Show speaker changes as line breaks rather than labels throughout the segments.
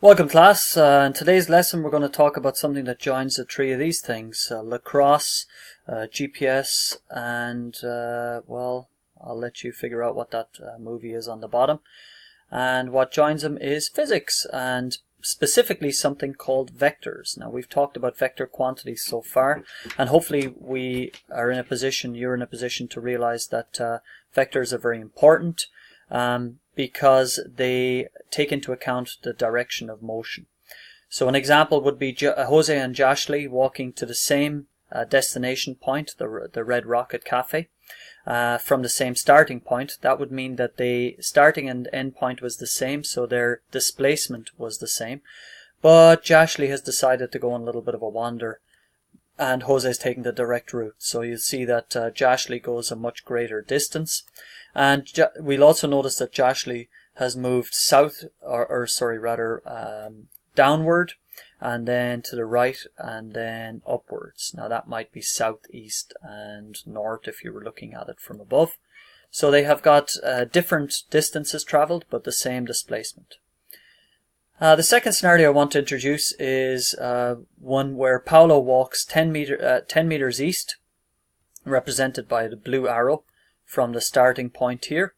Welcome class. In today's lesson we're going to talk about something that joins the three of these things, lacrosse, GPS, and well, I'll let you figure out what that movie is on the bottom. And what joins them is physics, and specifically something called vectors. Now we've talked about vector quantities so far, and hopefully you're in a position to realize that vectors are very important. Because they take into account the direction of motion. So an example would be Jose and Joshly walking to the same destination point, the Red Rocket Cafe, from the same starting point. That would mean that the starting and end point was the same, so their displacement was the same. But Joshly has decided to go on a little bit of a wander, and Jose is taking the direct route. So you see that Joshly goes a much greater distance. And we'll also notice that Joshly has moved south, downward, and then to the right, and then upwards. Now that might be southeast and north if you were looking at it from above. So they have got different distances traveled, but the same displacement. The second scenario I want to introduce is one where Paolo walks 10 meters east, represented by the blue arrow, from the starting point here,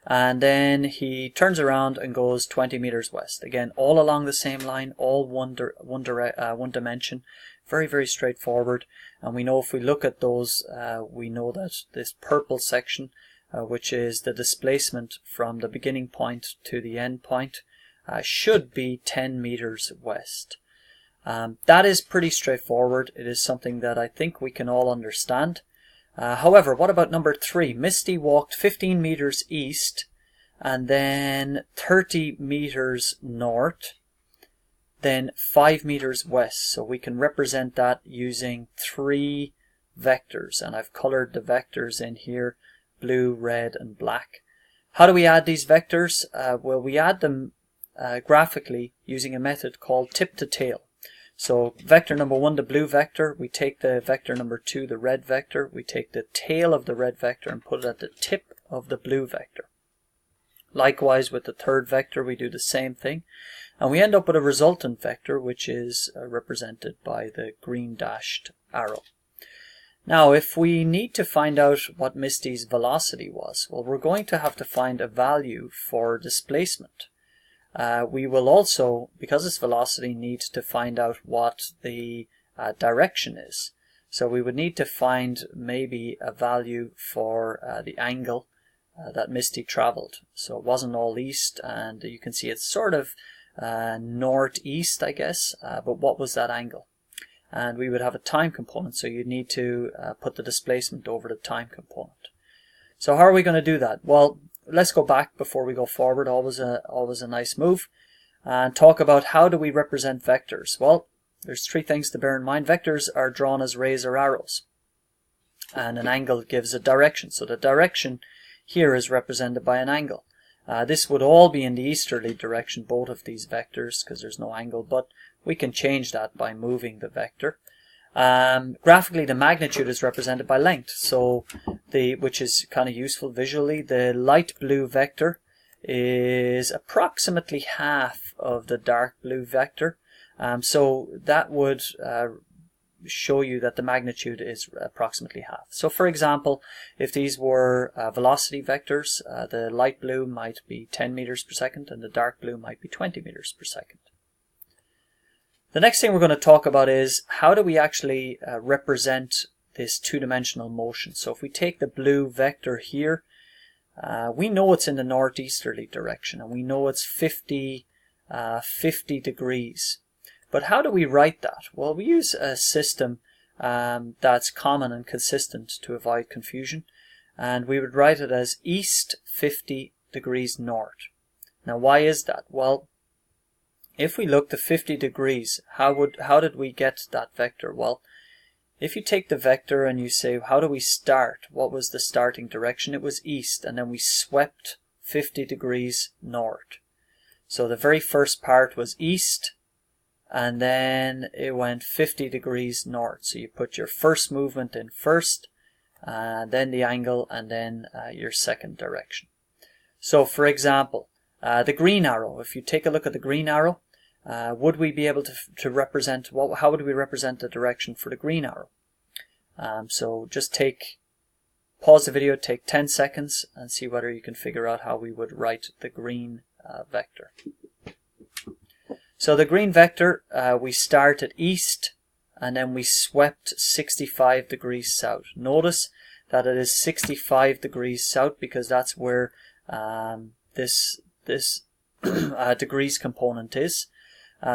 and then he turns around and goes 20 meters west. Again, all along the same line, all one dimension, very, very straightforward. And we know if we look at those, we know that this purple section, which is the displacement from the beginning point to the end point, should be 10 meters west. That is pretty straightforward. It is something that I think we can all understand. However, what about number 3? Misty walked 15 meters east and then 30 meters north, then 5 meters west. So we can represent that using 3 vectors, and I've colored the vectors in here, blue, red, and black. How do we add these vectors? Well, we add them graphically using a method called tip to tail. So vector number 1, the blue vector, we take the vector number 2, the red vector, we take the tail of the red vector and put it at the tip of the blue vector. Likewise with the third vector we do the same thing, and we end up with a resultant vector which is represented by the green dashed arrow. Now if we need to find out what Misty's velocity was, well, we're going to have to find a value for displacement. We will also, because it's velocity, need to find out what the direction is. So we would need to find maybe a value for the angle that Misty traveled. So it wasn't all east, and you can see it's sort of northeast, I guess, but what was that angle? And we would have a time component, so you'd need to put the displacement over the time component. So how are we going to do that? Well, let's go back before we go forward, always a nice move, and talk about how do we represent vectors. Well, there's 3 things to bear in mind. Vectors are drawn as rays or arrows, and an angle gives a direction. So the direction here is represented by an angle. This would all be in the easterly direction, both of these vectors, because there's no angle, but we can change that by moving the vector. Graphically, the magnitude is represented by length, so which is kind of useful visually. The light blue vector is approximately half of the dark blue vector, so that would show you that the magnitude is approximately half. So for example, if these were velocity vectors, the light blue might be 10 meters per second and the dark blue might be 20 meters per second. The next thing we're going to talk about is how do we actually represent this two-dimensional motion. So if we take the blue vector here, we know it's in the northeasterly direction, and we know it's 50 degrees. But how do we write that? Well, we use a system that's common and consistent to avoid confusion, and we would write it as east 50 degrees north. Now why is that? Well, if we look to 50 degrees, how did we get that vector? Well, if you take the vector and you say, how do we start? What was the starting direction? It was east, and then we swept 50 degrees north. So the very first part was east, and then it went 50 degrees north. So you put your first movement in first, then the angle, and then your second direction. So for example, the green arrow, if you take a look at the green arrow, would we be able to represent, how would we represent the direction for the green arrow? So just pause the video, take 10 seconds and see whether you can figure out how we would write the green vector. So the green vector, we start at east and then we swept 65 degrees south. Notice that it is 65 degrees south because that's where this degrees component is.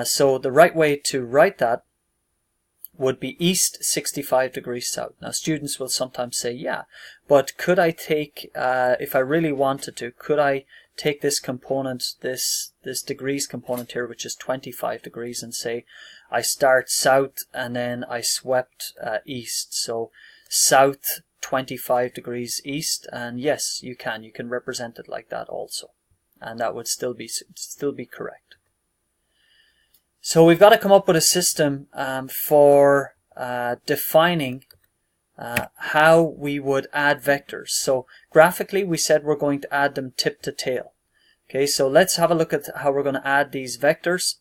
So the right way to write that would be east 65 degrees south. Now students will sometimes say, yeah, but could I take, if I really wanted to, could I take this component, this degrees component here, which is 25 degrees, and say I start south and then I swept east. So south 25 degrees east, and yes, you can represent it like that also, and that would still be correct. So we've got to come up with a system for defining how we would add vectors. So graphically we said we're going to add them tip to tail. Okay, so let's have a look at how we're going to add these vectors,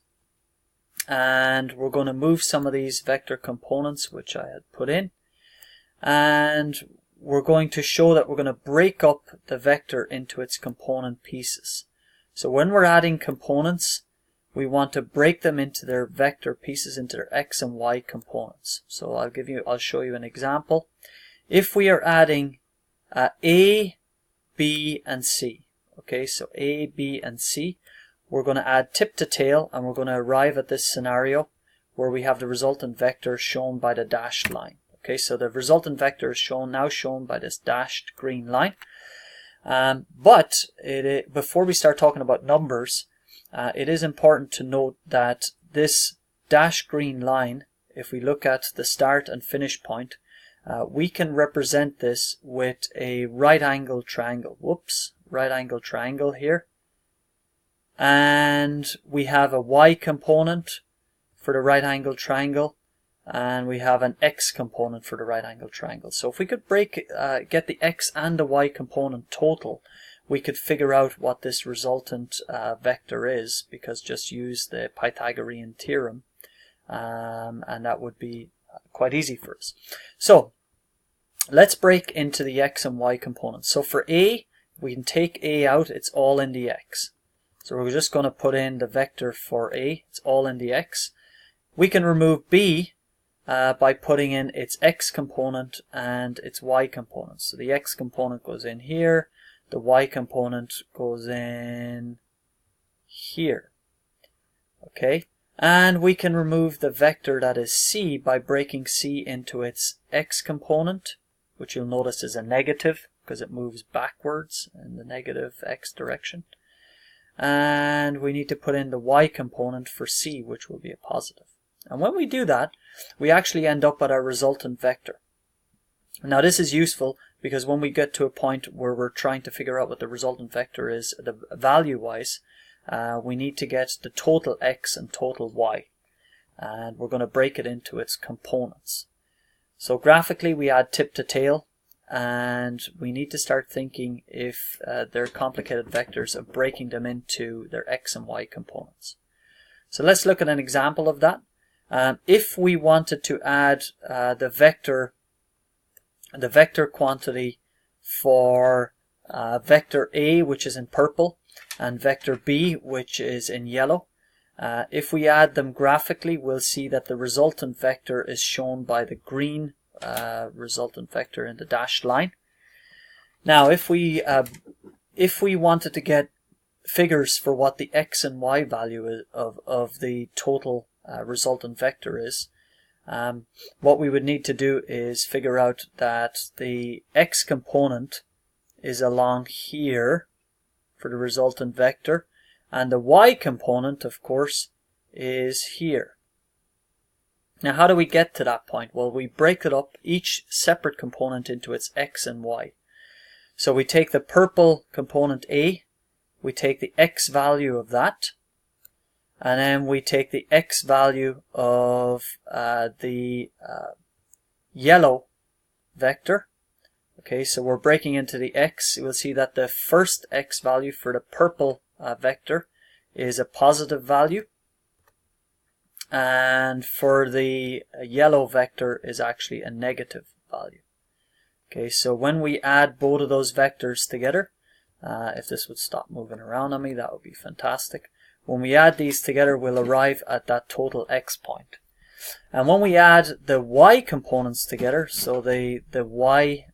and we're going to move some of these vector components which I had put in, and we're going to show that we're going to break up the vector into its component pieces. So when we're adding components, we want to break them into their vector pieces, into their x and y components. So I'll show you an example. If we are adding A, B, and C, okay, so A, B, and C, we're going to add tip to tail, and we're going to arrive at this scenario where we have the resultant vector shown by the dashed line. Okay, so the resultant vector is now shown by this dashed green line. But before we start talking about numbers, it is important to note that this dashed green line, if we look at the start and finish point, we can represent this with a right angle triangle. Right angle triangle here. And we have a y component for the right angle triangle, and we have an x component for the right angle triangle. So if we could get the x and the y component total, we could figure out what this resultant vector is, because just use the Pythagorean theorem, and that would be quite easy for us. So let's break into the x and y components. So for A, we can take A out, it's all in the x. So we're just going to put in the vector for A, it's all in the x. We can remove B by putting in its x component and its y component. So the x component goes in here, the y component goes in here. Okay, and we can remove the vector that is C by breaking C into its x component, which you'll notice is a negative because it moves backwards in the negative x direction. And we need to put in the y component for C, which will be a positive. And when we do that, we actually end up at our resultant vector. Now this is useful because when we get to a point where we're trying to figure out what the resultant vector is, the value-wise, we need to get the total x and total y. And we're going to break it into its components. So graphically we add tip to tail, and we need to start thinking if they're complicated vectors of breaking them into their x and y components. So let's look at an example of that. If we wanted to add the vector quantity for vector A, which is in purple, and vector B, which is in yellow, if we add them graphically, we'll see that the resultant vector is shown by the green resultant vector in the dashed line. Now if we wanted to get figures for what the x and y value of the total resultant vector is, what we would need to do is figure out that the x component is along here for the resultant vector, and the y component, of course, is here. Now how do we get to that point? Well, we break it up, each separate component, into its x and y. So we take the purple component A, we take the x value of that, and then we take the x value of the yellow vector. Okay, so we're breaking into the x. We'll see that the first x value for the purple vector is a positive value. and for the yellow vector is actually a negative value. Okay, so when we add both of those vectors together, if this would stop moving around on me, that would be fantastic. When we add these together, we'll arrive at that total x point. And when we add the y components together, so the y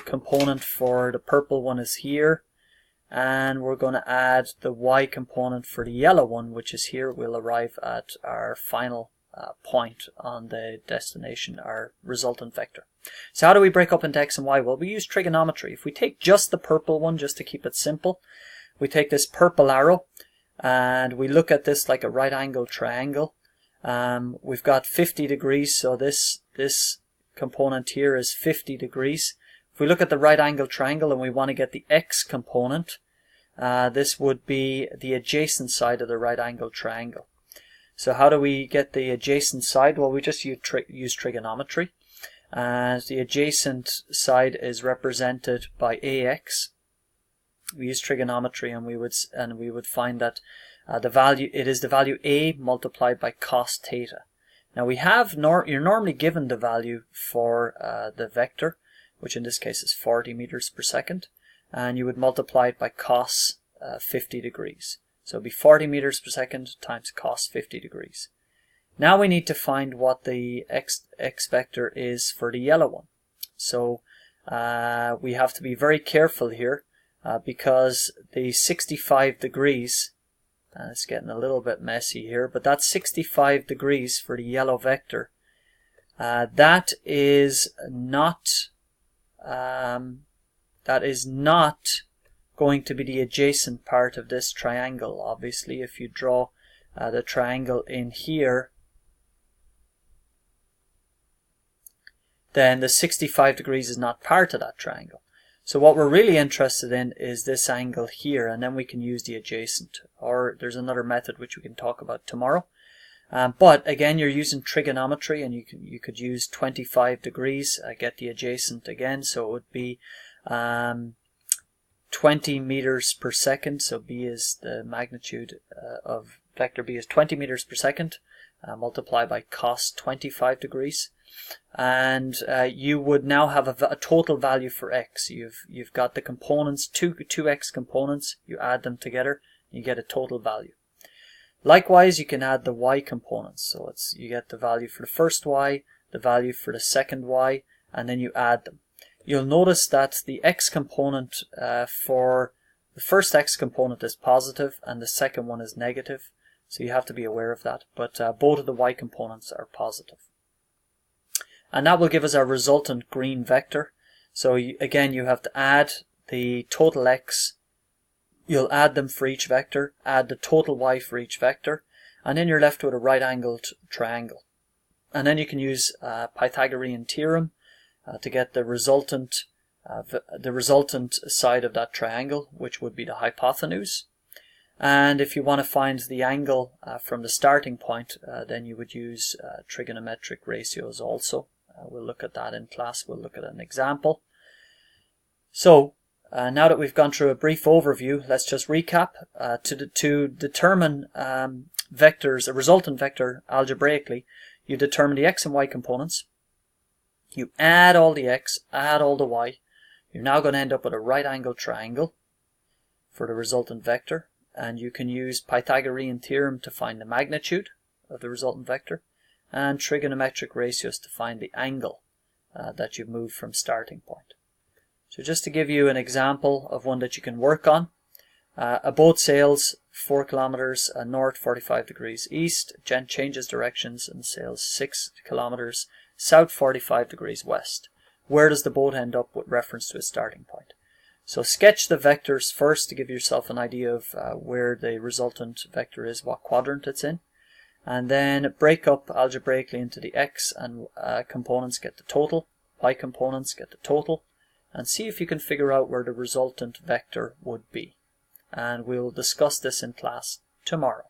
component for the purple one is here, and we're going to add the y component for the yellow one, which is here, we'll arrive at our final point on the destination, our resultant vector. So how do we break up into x and y? Well, we use trigonometry. If we take just the purple one, just to keep it simple, we take this purple arrow and we look at this like a right angle triangle. We've got 50 degrees, so this component here is 50 degrees. If we look at the right angle triangle and we want to get the x component, this would be the adjacent side of the right angle triangle. So how do we get the adjacent side? Well, we just use trigonometry. The adjacent side is represented by ax. We use trigonometry, and we would find that the value a multiplied by cos theta. Now we have you're normally given the value for the vector, which in this case is 40 meters per second, and you would multiply it by cos 50 degrees. So it'd be 40 meters per second times cos 50 degrees. Now we need to find what the x vector is for the yellow one. So we have to be very careful here because the 65 degrees, it's getting a little bit messy here, but that's 65 degrees for the yellow vector. That is not going to be the adjacent part of this triangle. Obviously, if you draw the triangle in here, then the 65 degrees is not part of that triangle. So what we're really interested in is this angle here, and then we can use the adjacent. Or there's another method which we can talk about tomorrow. But again, you're using trigonometry, and you could use 25 degrees, get the adjacent again. So it would be 20 meters per second. So b is the magnitude of vector b is 20 meters per second, multiplied by cos 25 degrees. And you would now have a total value for x. You've got the components, two x components, you add them together, you get a total value. Likewise, you can add the y components. So you get the value for the first y, the value for the second y, and then you add them. You'll notice that the x component for the first x component is positive and the second one is negative. So you have to be aware of that. But both of the y components are positive. And that will give us our resultant green vector. So again, you have to add the total x. You'll add them for each vector, add the total y for each vector, and then you're left with a right angled triangle. And then you can use Pythagorean theorem to get the resultant side of that triangle, which would be the hypotenuse. And if you want to find the angle from the starting point, then you would use trigonometric ratios also. We'll look at that in class. We'll look at an example. So now that we've gone through a brief overview, let's just recap. To determine vectors, a resultant vector algebraically, you determine the x and y components. You add all the x, add all the y. You're now going to end up with a right angle triangle for the resultant vector. And you can use Pythagorean theorem to find the magnitude of the resultant vector, and trigonometric ratios to find the angle that you've moved from starting point. So just to give you an example of one that you can work on, a boat sails 4 kilometers north, 45 degrees east, changes directions and sails 6 kilometers south, 45 degrees west. Where does the boat end up with reference to its starting point? So sketch the vectors first to give yourself an idea of where the resultant vector is, what quadrant it's in. And then break up algebraically into the x and components, get the total, y components, get the total, and see if you can figure out where the resultant vector would be. And we'll discuss this in class tomorrow.